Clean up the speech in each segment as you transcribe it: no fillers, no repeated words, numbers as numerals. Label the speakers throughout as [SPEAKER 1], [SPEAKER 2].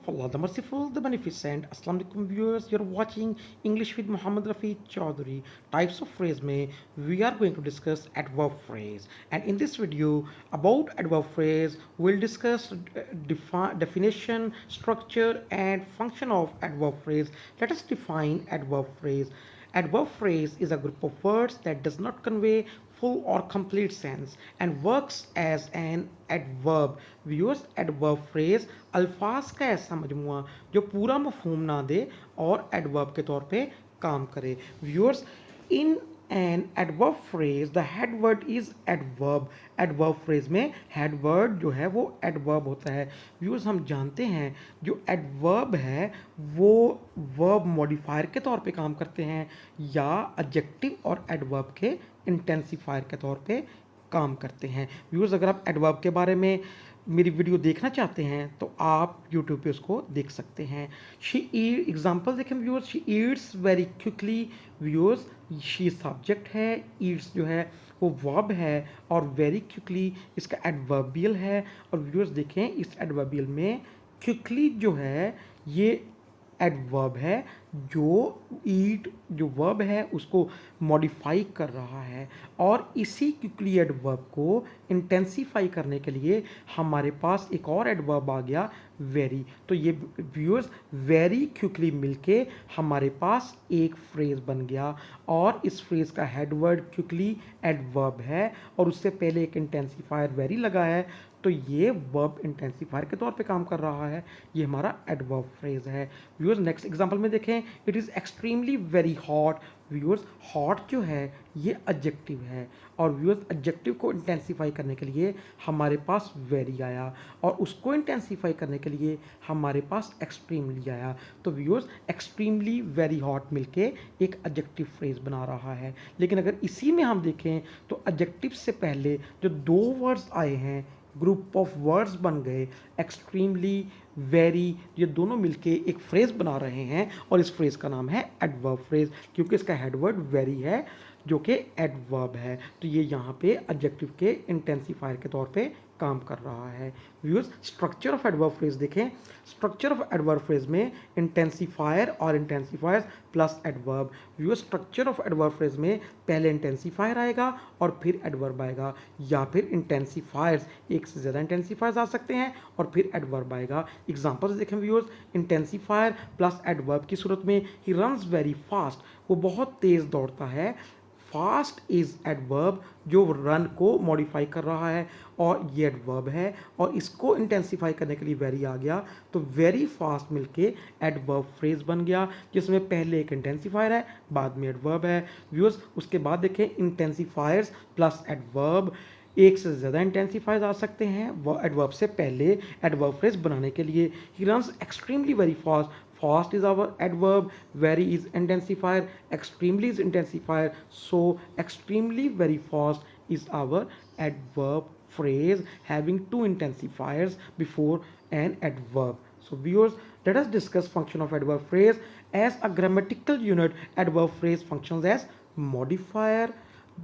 [SPEAKER 1] Allah the Merciful, the Beneficent. Assalamu alaikum viewers, you're watching English with Muhammad Rafi Chaudhary. Types of phrase में we are going to discuss adverb phrase. And in this video about adverb phrase, we'll discuss definition, structure and function of adverb phrase. Let us define adverb phrase. Adverb phrase is a group of words that does not convey full or complete sense and works as an adverb. Viewers adverb phrase अल्फाज का ऐसा मजमुआ जो पूरा मफहूम ना दे और adverb के तौर पे काम करे. Viewers in an adverb phrase the head word is adverb. Adverb phrase में हेड वर्ड जो है वो एडवर्ब होता है. व्यूअर्स हम जानते हैं जो एडवर्ब है वो वर्ब मॉडिफायर के तौर पे काम करते हैं या एडजेक्टिव और एडवर्ब के इंटेंसिफायर के तौर पे काम करते हैं. व्यूअर्स अगर आप एडवर्ब के बारे में मेरी वीडियो देखना चाहते हैं तो आप यूट्यूब पे उसको देख सकते हैं. शी एग्जाम्पल देखें viewers. She Yeats very quickly. Viewers she subject है, ईट्स जो है वो वर्ब है और वेरी क्विकली इसका एडवर्बियल है. और व्यूअर्स देखें इस एडवर्बियल में क्विकली जो है ये एडवर्ब है जो ईट जो वर्ब है उसको मॉडिफाई कर रहा है. और इसी क्विकली एडवर्ब को इंटेंसिफाई करने के लिए हमारे पास एक और एडवर्ब आ गया वेरी. तो ये व्यूअर्स वेरी क्विकली मिलके हमारे पास एक फ्रेज बन गया और इस फ्रेज का हेडवर्ड क्विकली एडवर्ब है और उससे पहले एक इंटेंसिफायर वेरी लगा है तो ये वर्ब इंटेंसिफायर के तौर पे काम कर रहा है. ये हमारा एडवर्ब फ्रेज है. व्यूअर्स नेक्स्ट एग्जांपल में देखें. It is extremely very hot. Viewers hot जो है ये एडजेक्टिव है और व्यूअर्स एडजेक्टिव को इंटेंसिफाई करने के लिए हमारे पास वेरी आया और उसको इंटेंसिफाई करने के लिए हमारे पास एक्सट्रीमली आया. तो व्यूअर्स एक्सट्रीमली वेरी हॉट मिलके एक एडजेक्टिव फ्रेज बना रहा है. लेकिन अगर इसी में हम देखें तो एडजेक्टिव से पहले जो दो वर्ड्स आए हैं ग्रुप ऑफ वर्ड्स बन गए एक्सट्रीमली वेरी, ये दोनों मिलके एक फ्रेज बना रहे हैं और इस फ्रेज का नाम है एडवर्ब फ्रेज क्योंकि इसका हेडवर्ड वेरी है जो कि एडवर्ब है. तो ये यहाँ पे एडजेक्टिव के इंटेंसिफायर के तौर पे काम कर रहा है. Viewers structure of adverb phrase देखें. स्ट्रक्चर ऑफ एडवर्ब फ्रेज में इंटेंसिफायर और intensifier plus adverb. Viewers structure of adverb phrase में पहले इंटेंसिफायर आएगा और फिर एडवर्ब आएगा या फिर इंटेंसिफायर्स एक से ज़्यादा इंटेंसिफायर्स आ सकते हैं और फिर एडवर्ब आएगा. एग्जांपल्स देखें व्यूअर्स. इंटेंसिफायर प्लस एडवर्ब की सूरत में ही रन्स वेरी फास्ट, वो बहुत तेज़ दौड़ता है. फास्ट इज एडवर्ब जो रन को मॉडिफाई कर रहा है और ये एडवर्ब है और इसको इंटेंसिफाई करने के लिए वेरी आ गया तो वेरी फास्ट मिलके एडवर्ब फ्रेज बन गया जिसमें पहले एक इंटेंसिफायर है बाद में एडवर्ब है. व्यूअर्स उसके बाद देखें इंटेंसिफायर्स प्लस एडवर्ब एक से ज़्यादा इंटेंसिफायर्स आ सकते हैं वो एडवर्ब से पहले एडवर्ब फ्रेज बनाने के लिए. He runs extremely very fast. Fast is our adverb, very is intensifier, extremely is intensifier, so extremely very fast is our adverb phrase having two intensifiers before an adverb. So viewers, let us discuss function of adverb phrase. As a grammatical unit, adverb phrase functions as modifier.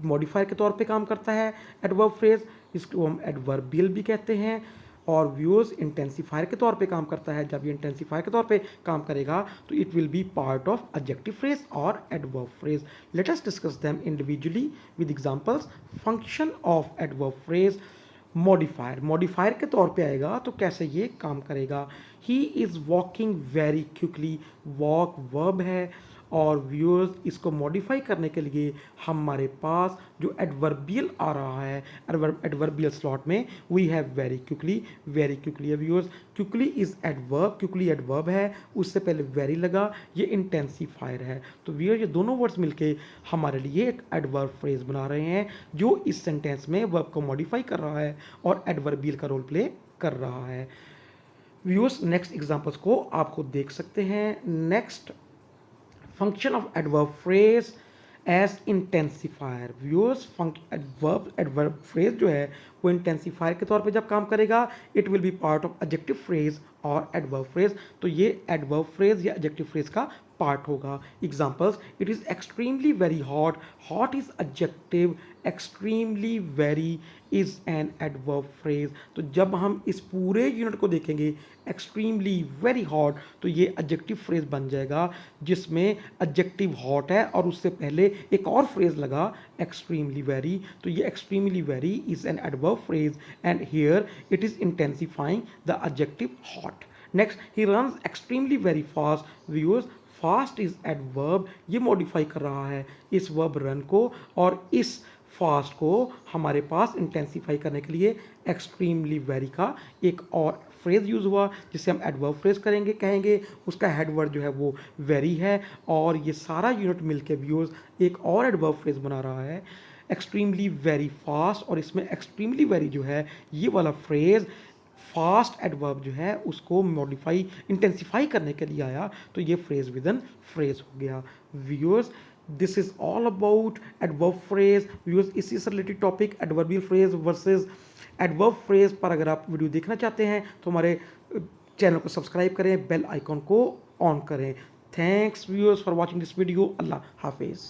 [SPEAKER 1] Modifier के तौर पे काम करता है adverb phrase, इसको हम adverbial भी कहते हैं. और व्यूअर्स इंटेंसिफायर के तौर पे काम करता है. जब ये इंटेंसिफायर के तौर पे काम करेगा तो it will be part of adjective phrase और adverb phrase. Let us discuss them individually with examples. Function of adverb phrase. Modifier modifier के तौर पे आएगा तो कैसे ये काम करेगा. He is walking very quickly. Walk verb है और व्यूअर्स इसको मॉडिफाई करने के लिए हमारे पास जो एडवर्बियल आ रहा है एडवर्बियल स्लॉट में we have very quickly. Very quickly है viewers. Quickly is adverb, quickly adverb है उससे पहले वेरी लगा, ये इंटेंसिफायर है. तो व्यूअर ये दोनों वर्ड्स मिलके हमारे लिए एक एडवर्ब फ्रेज बना रहे हैं जो इस सेंटेंस में वर्ब को मॉडिफाई कर रहा है और एडवर्बियल का रोल प्ले कर रहा है. व्यूअर्स नेक्स्ट एग्जांपल्स को आपको देख सकते हैं. Next function of adverb phrase as intensifier. Viewers adverb phrase जो है वो इंटेंसिफायर के तौर पे जब काम करेगा it will be part of adjective phrase और एडवर्ब फ्रेज. तो ये एडवर्ब फ्रेज या एडजेक्टिव फ्रेज का पार्ट होगा। Examples, it is extremely very hot, hot is adjective, extremely very is an adverb phrase. तो जब हम इस पूरे यूनिट को देखेंगे, एक्सट्रीमली वेरी हॉट, तो ये एडजेक्टिव फ्रेज बन जाएगा जिसमें एडजेक्टिव हॉट है और उससे पहले एक और फ्रेज लगा एक्सट्रीमली वेरी, तो ये extremely very is an adverb phrase and here it is intensifying the adjective hot. Next, he runs extremely very fast. Viewers, fast is adverb, ये मॉडिफाई कर रहा है इस वर्ब रन को, और इस फास्ट को हमारे पास इंटेंसिफाई करने के लिए एक्सट्रीमली वेरी का एक और फ्रेज यूज़ हुआ जिसे हम एडवर्ब फ्रेज कहेंगे। उसका हेड वर्ड जो है वो वेरी है, और ये सारा यूनिट मिलके व्यूअर्स एक और एडवर्ब फ्रेज बना रहा है एक्सट्रीमली वेरी फास्ट, और इसमें एक्सट्रीमली वेरी जो है ये वाला फ्रेज फास्ट एडवर्ब जो है उसको मॉडिफाई इंटेंसिफाई करने के लिए आया, तो ये फ्रेज विद इन फ्रेज हो गया। Viewers, this is all about adverb phrase. Viewers, इसी से related topic adverbial phrase versus adverb phrase पर अगर आप वीडियो देखना चाहते हैं तो हमारे चैनल को सब्सक्राइब करें, बेल आइकॉन को ऑन करें। Thanks viewers for watching this video. अल्लाह हाफिज़।